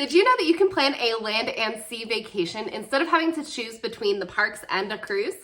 Did you know that you can plan a land and sea vacation instead of having to choose between the parks and a cruise?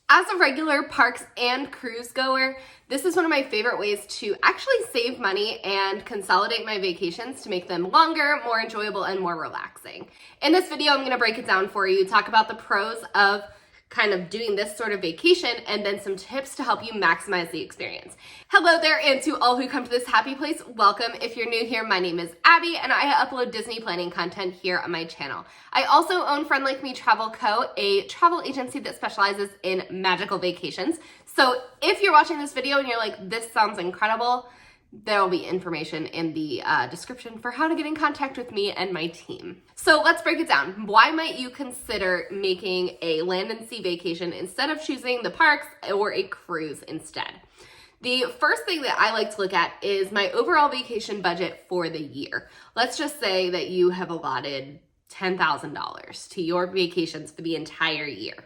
As a regular parks and cruise goer, this is one of my favorite ways to actually save money and consolidate my vacations to make them longer, more enjoyable, and more relaxing. In this video, I'm going to break it down for you, talk about the pros of kind of doing this sort of vacation, and then some tips to help you maximize the experience. Hello there, and to all who come to this happy place, welcome. If you're new here, my name is Abby, and I upload Disney planning content here on my channel. I also own Friend Like Me Travel Co., a travel agency that specializes in magical vacations. So if you're watching this video and you're like, this sounds incredible, there will be information in the description for how to get in contact with me and my team. So let's break it down. Why might you consider making a land and sea vacation instead of choosing the parks or a cruise instead? The first thing that I like to look at is my overall vacation budget for the year. Let's just say that you have allotted $10,000 to your vacations for the entire year.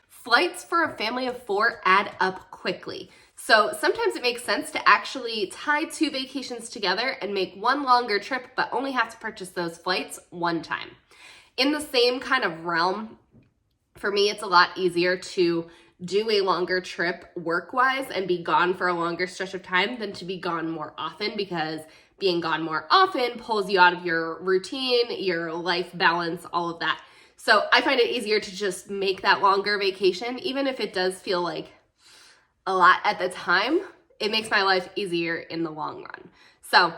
Flights for a family of 4 add up quickly. So sometimes it makes sense to actually tie 2 vacations together and make one longer trip, but only have to purchase those flights one time. In the same kind of realm, for me, it's a lot easier to do a longer trip work-wise and be gone for a longer stretch of time than to be gone more often, because being gone more often pulls you out of your routine, your life balance, all of that. So I find it easier to just make that longer vacation, even if it does feel like a lot at the time. It makes my life easier in the long run. So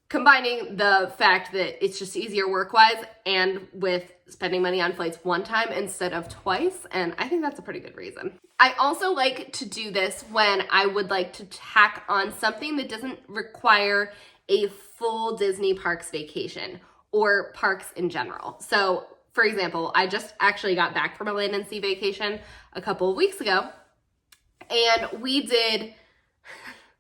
combining the fact that it's just easier work-wise and with spending money on flights one time instead of twice, and I think that's a pretty good reason. I also like to do this when I would like to tack on something that doesn't require a full Disney parks vacation or parks in general. So for example, I just actually got back from a land and sea vacation a couple of weeks ago. And we did,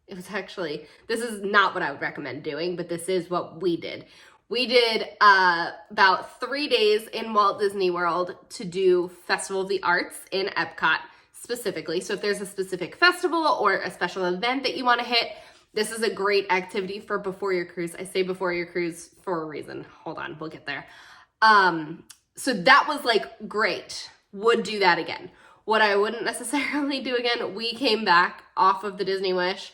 it was actually, this is not what I would recommend doing, but this is what we did. We did about 3 days in Walt Disney World to do Festival of the Arts in Epcot specifically. So if there's a specific festival or a special event that you want to hit, this is a great activity for before your cruise. I say before your cruise for a reason. Hold on, we'll get there. So that was like great. Would do that again. What I wouldn't necessarily do again, we came back off of the Disney Wish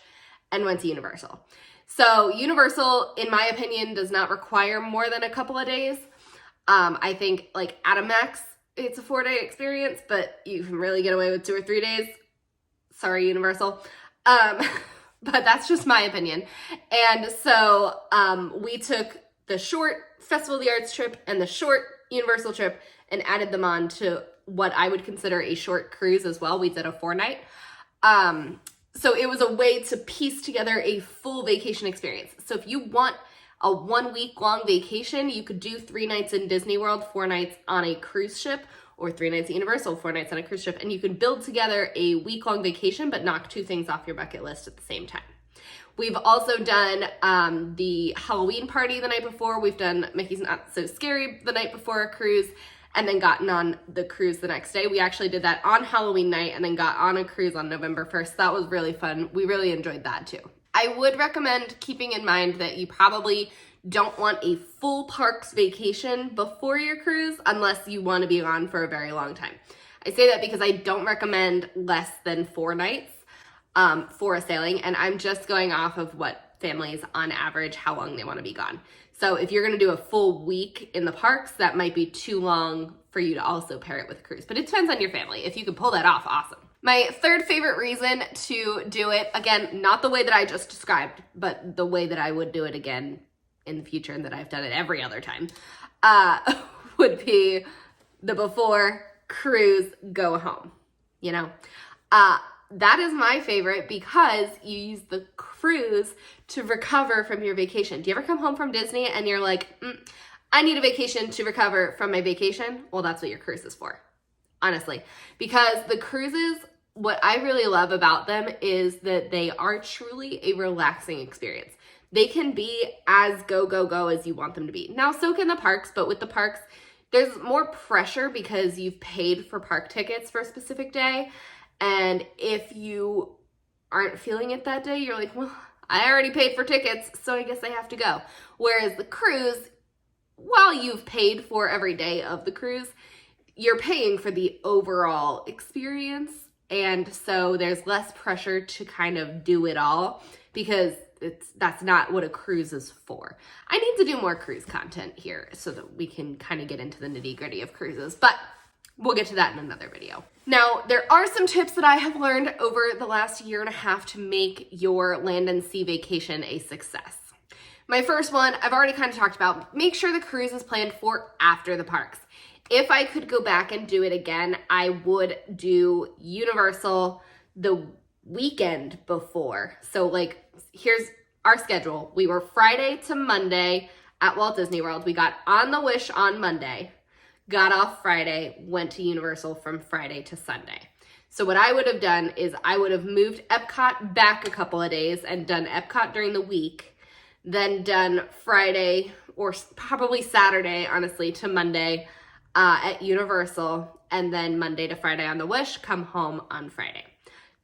and went to Universal. So Universal, in my opinion, does not require more than a couple of days. I think like at a max, it's a 4-day experience, but you can really get away with 2 or 3 days. Sorry, Universal. But that's just my opinion. And so we took the short Festival of the Arts trip and the short Universal trip and added them on to what I would consider a short cruise as well. We did a 4-night. So it was a way to piece together a full vacation experience. So if you want a 1-week long vacation, you could do 3 nights in Disney World, 4 nights on a cruise ship, or 3 nights at Universal, 4 nights on a cruise ship, and you can build together a week-long vacation, but knock 2 things off your bucket list at the same time. We've also done the Halloween party the night before. We've done Mickey's Not So Scary the night before a cruise, and then gotten on the cruise the next day. We actually did that on Halloween night and then got on a cruise on November 1st. That was really fun. We really enjoyed that too. I would recommend keeping in mind that you probably don't want a full parks vacation before your cruise unless you want to be on for a very long time. I say that because I don't recommend less than 4 nights for a sailing, and I'm just going off of what families on average, how long they want to be gone. So if you're going to do a full week in the parks, that might be too long for you to also pair it with a cruise. But it depends on your family. If you can pull that off, awesome. My third favorite reason to do it, again, not the way that I just described, but the way that I would do it again in the future and that I've done it every other time, would be the before cruise go home, you know? That is my favorite because you use the cruise to recover from your vacation. Do you ever come home from Disney and you're like, I need a vacation to recover from my vacation? Well, that's what your cruise is for, honestly. Because the cruises, what I really love about them is that they are truly a relaxing experience. They can be as go, go, go as you want them to be. Now, so can the parks, but with the parks, there's more pressure because you've paid for park tickets for a specific day. And if you aren't feeling it that day, you're like, well, I already paid for tickets, so I guess I have to go. Whereas the cruise, while you've paid for every day of the cruise, you're paying for the overall experience. And so there's less pressure to kind of do it all, because that's not what a cruise is for. I need to do more cruise content here so that we can kind of get into the nitty-gritty of cruises, but we'll get to that in another video. Now, there are some tips that I have learned over the last year and a half to make your land and sea vacation a success. My first one, I've already kind of talked about. Make sure the cruise is planned for after the parks. If I could go back and do it again, I would do Universal the weekend before. So like, here's our schedule. We were Friday to Monday at Walt Disney World. We got on the Wish on Monday, got off Friday, went to Universal from Friday to Sunday. So what I would have done is I would have moved Epcot back a couple of days and done Epcot during the week, then done Friday or probably Saturday, honestly, to Monday at Universal, and then Monday to Friday on the Wish, come home on Friday.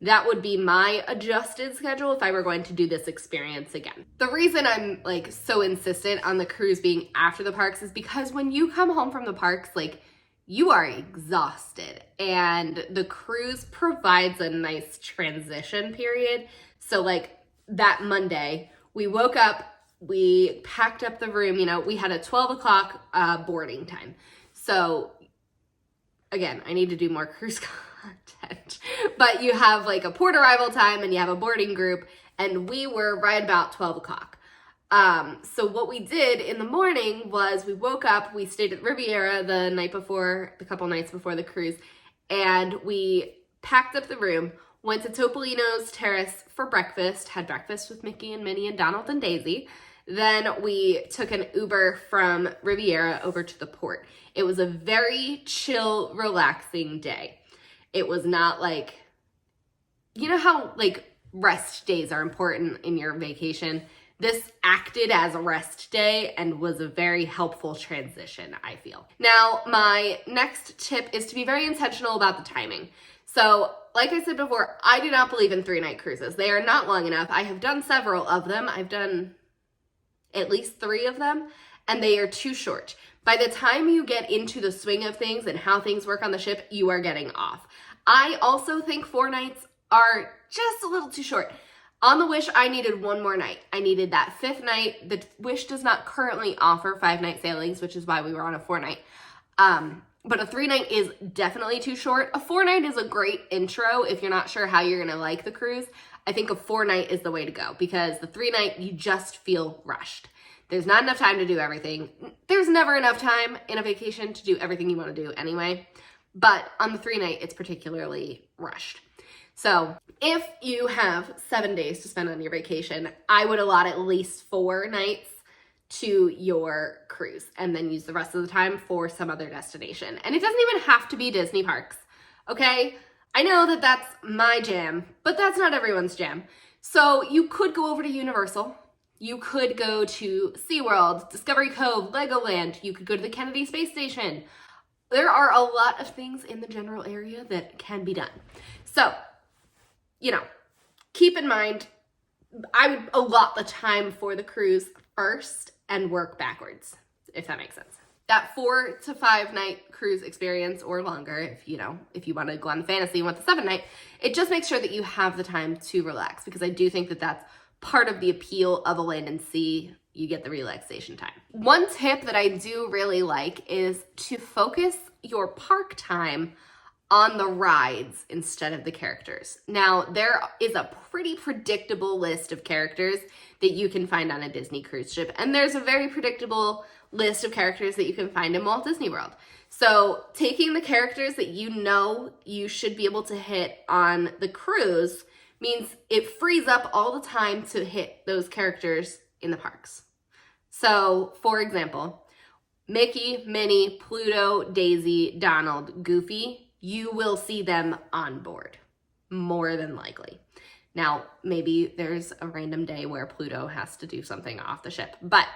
That would be my adjusted schedule if I were going to do this experience again. The reason I'm like so insistent on the cruise being after the parks is because when you come home from the parks, like, you are exhausted, and the cruise provides a nice transition period. So like that Monday, we woke up, we packed up the room, you know, we had a 12 o'clock boarding time. So again, I need to do more cruise content, but you have like a port arrival time and you have a boarding group, and we were right about 12 o'clock. So what we did in the morning was we woke up, we stayed at Riviera the couple nights before the cruise, and we packed up the room, went to Topolino's Terrace for breakfast, had breakfast with Mickey and Minnie and Donald and Daisy. Then we took an Uber from Riviera over to the port. It was a very chill, relaxing day. It was not like, you know how like rest days are important in your vacation? This acted as a rest day and was a very helpful transition, I feel. Now, my next tip is to be very intentional about the timing. So, like I said before, I do not believe in 3-night cruises. They are not long enough. I have done several of them. I've done at least 3 of them, and they are too short. By the time you get into the swing of things and how things work on the ship, you are getting off. I also think 4 nights are just a little too short. On the Wish, I needed 1 more night. I needed that 5th night. The Wish does not currently offer 5-night sailings, which is why we were on a 4-night. But a 3-night is definitely too short. A 4-night is a great intro if you're not sure how you're gonna like the cruise. I think a 4-night is the way to go, because the 3-night, you just feel rushed. There's not enough time to do everything. There's never enough time in a vacation to do everything you want to do anyway. But on the 3-night, it's particularly rushed. So if you have 7 days to spend on your vacation, I would allot at least 4 nights to your cruise and then use the rest of the time for some other destination. And it doesn't even have to be Disney parks, okay? I know that that's my jam, but that's not everyone's jam. So you could go over to Universal. You could go to SeaWorld, Discovery Cove, Legoland. You could go to the Kennedy Space Station. There are a lot of things in the general area that can be done. So, you know, keep in mind, I would allot the time for the cruise first and work backwards, if that makes sense. That 4 to 5 night cruise experience or longer, if you want to go on the fantasy and want the 7-night, it just makes sure that you have the time to relax, because I do think that that's part of the appeal of a land and sea. You get the relaxation time. One tip that I do really like is to focus your park time on the rides instead of the characters. Now, there is a pretty predictable list of characters that you can find on a Disney cruise ship, and there's a very predictable list of characters that you can find in Walt Disney World. So taking the characters that you know you should be able to hit on the cruise means it frees up all the time to hit those characters in the parks. So, for example, Mickey, Minnie, Pluto, Daisy, Donald, Goofy, you will see them on board, more than likely. Now, maybe there's a random day where Pluto has to do something off the ship, but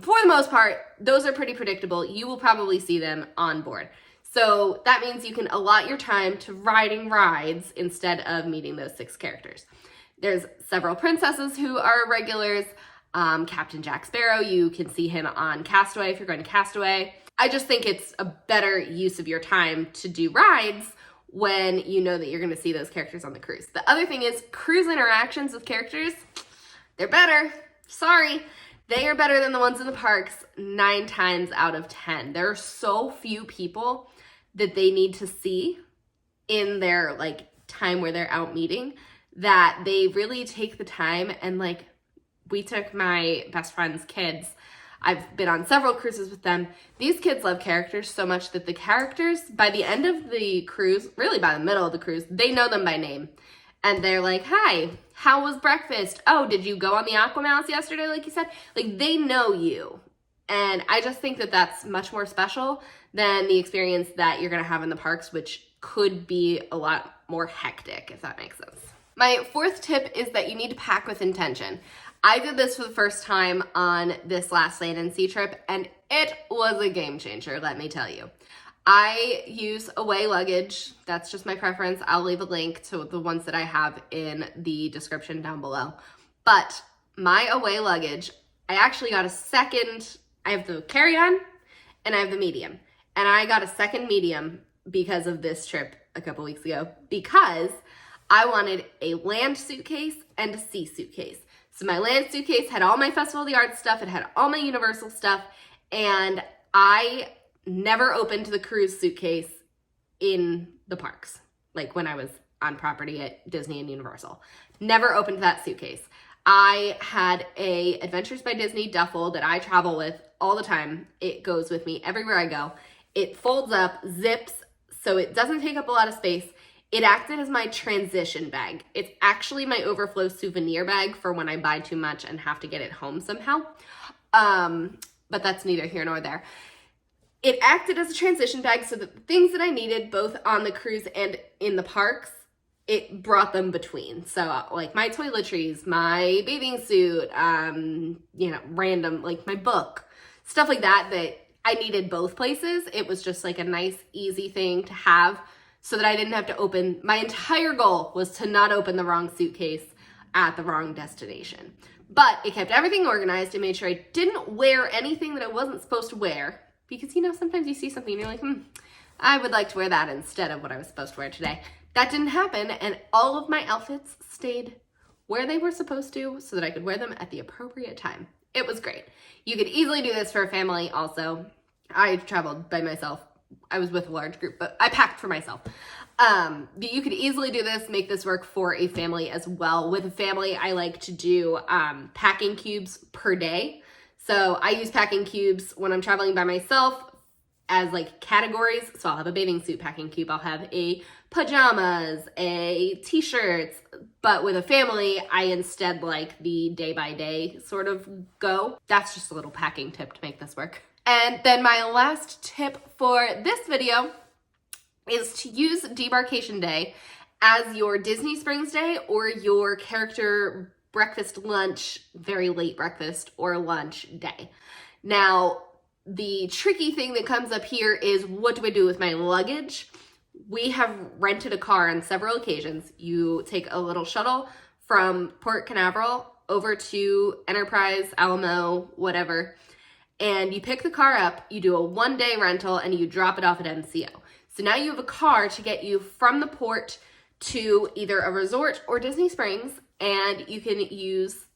for the most part, those are pretty predictable. You will probably see them on board. So that means you can allot your time to riding rides instead of meeting those 6 characters. There's several princesses who are regulars. Captain Jack Sparrow, you can see him on Castaway if you're going to Castaway. I just think it's a better use of your time to do rides when you know that you're going to see those characters on the cruise. The other thing is cruise interactions with characters, they're better. Sorry. They are better than the ones in the parks 9 times out of 10. There are so few people that they need to see in their like time where they're out meeting that they really take the time. And like, we took my best friend's kids. I've been on several cruises with them. These kids love characters so much that the characters, by the end of the cruise, really by the middle of the cruise, they know them by name. And they're like, hi, how was breakfast? Oh, did you go on the Aquamouse yesterday, like you said? Like, they know you. And I just think that that's much more special than the experience that you're going to have in the parks, which could be a lot more hectic, if that makes sense. My fourth tip is that you need to pack with intention. I did this for the first time on this last land and sea trip, and it was a game changer, let me tell you. I use away luggage. That's just my preference. I'll leave a link to the ones that I have in the description down below. But my away luggage, I actually got a second, I have the carry-on and I have the medium. And I got a second medium because of this trip a couple weeks ago, because I wanted a land suitcase and a sea suitcase. So my land suitcase had all my Festival of the Arts stuff, it had all my Universal stuff, and I never opened the cruise suitcase in the parks, like when I was on property at Disney and Universal. Never opened that suitcase. I had a Adventures by Disney duffel that I travel with all the time. It goes with me everywhere I go. It folds up, zips, so it doesn't take up a lot of space. It acted as my transition bag. It's actually my overflow souvenir bag for when I buy too much and have to get it home somehow. But that's neither here nor there. It acted as a transition bag so that the things that I needed both on the cruise and in the parks, it brought them between. So like my toiletries, my bathing suit, random, like my book, stuff like that I needed both places. It was just like a nice, easy thing to have so that I didn't have to open. My entire goal was to not open the wrong suitcase at the wrong destination. But it kept everything organized and made sure I didn't wear anything that I wasn't supposed to wear. Because, sometimes you see something and you're like, I would like to wear that instead of what I was supposed to wear today. That didn't happen, and all of my outfits stayed where they were supposed to so that I could wear them at the appropriate time. It was great. You could easily do this for a family also. I traveled by myself. I was with a large group, but I packed for myself. But you could easily do this, make this work for a family as well. With a family, I like to do packing cubes per day. So I use packing cubes when I'm traveling by myself as like categories. So I'll have a bathing suit packing cube. I'll have a pajamas, a t-shirts. But with a family, I instead like the day by day sort of go. That's just a little packing tip to make this work. And then my last tip for this video is to use Demarcation Day as your Disney Springs Day or your character breakfast, lunch, very late breakfast or lunch day. Now, the tricky thing that comes up here is, what do I do with my luggage? We have rented a car on several occasions. You take a little shuttle from Port Canaveral over to Enterprise, Alamo, whatever, and you pick the car up, you do a one-day rental, and you drop it off at MCO. So now you have a car to get you from the port to either a resort or Disney Springs, and you can use,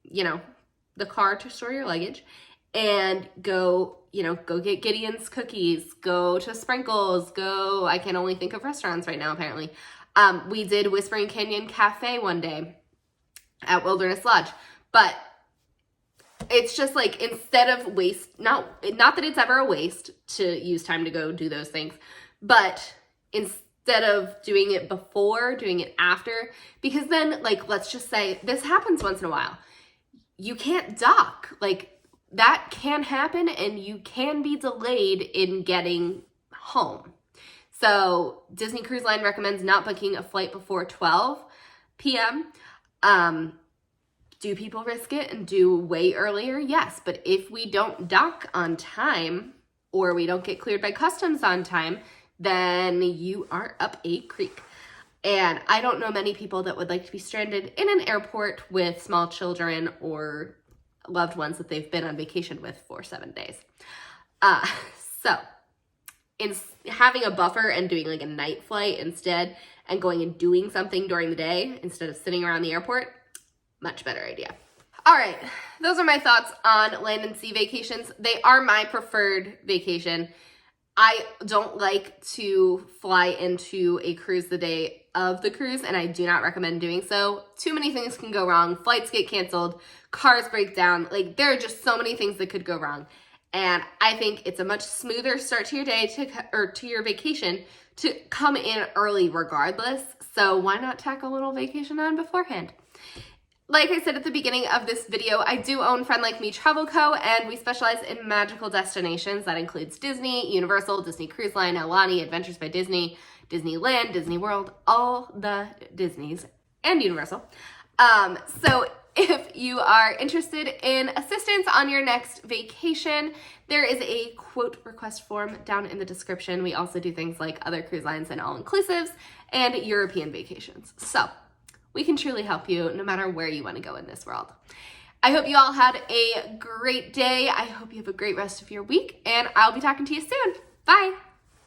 the car to store your luggage and go get Gideon's cookies, go to Sprinkles, I can only think of restaurants right now, apparently. We did Whispering Canyon Cafe one day at Wilderness Lodge, but it's just like, instead of not that it's ever a waste to use time to go do those things, but instead of doing it before, doing it after, because then, like, let's just say this happens once in a while. You can't dock. Like, that can happen and you can be delayed in getting home. So Disney Cruise Line recommends not booking a flight before 12 p.m. Do people risk it and do way earlier? Yes, but if we don't dock on time or we don't get cleared by customs on time, then you are up a creek. And I don't know many people that would like to be stranded in an airport with small children or loved ones that they've been on vacation with for 7 days. So in having a buffer and doing like a night flight instead and going and doing something during the day instead of sitting around the airport, much better idea. All right, those are my thoughts on land and sea vacations. They are my preferred vacation. I don't like to fly into a cruise the day of the cruise, and I do not recommend doing so. Too many things can go wrong. Flights get canceled, cars break down. Like, there are just so many things that could go wrong. And I think it's a much smoother start to your day to your vacation to come in early regardless. So why not tack a little vacation on beforehand? Like I said at the beginning of this video, I do own Friend Like Me Travel Co. and we specialize in magical destinations. That includes Disney, Universal, Disney Cruise Line, Aulani, Adventures by Disney, Disneyland, Disney World, all the Disneys, and Universal. So if you are interested in assistance on your next vacation, there is a quote request form down in the description. We also do things like other cruise lines and all-inclusives and European vacations. So we can truly help you no matter where you want to go in this world. I hope you all had a great day. I hope you have a great rest of your week, and I'll be talking to you soon. Bye.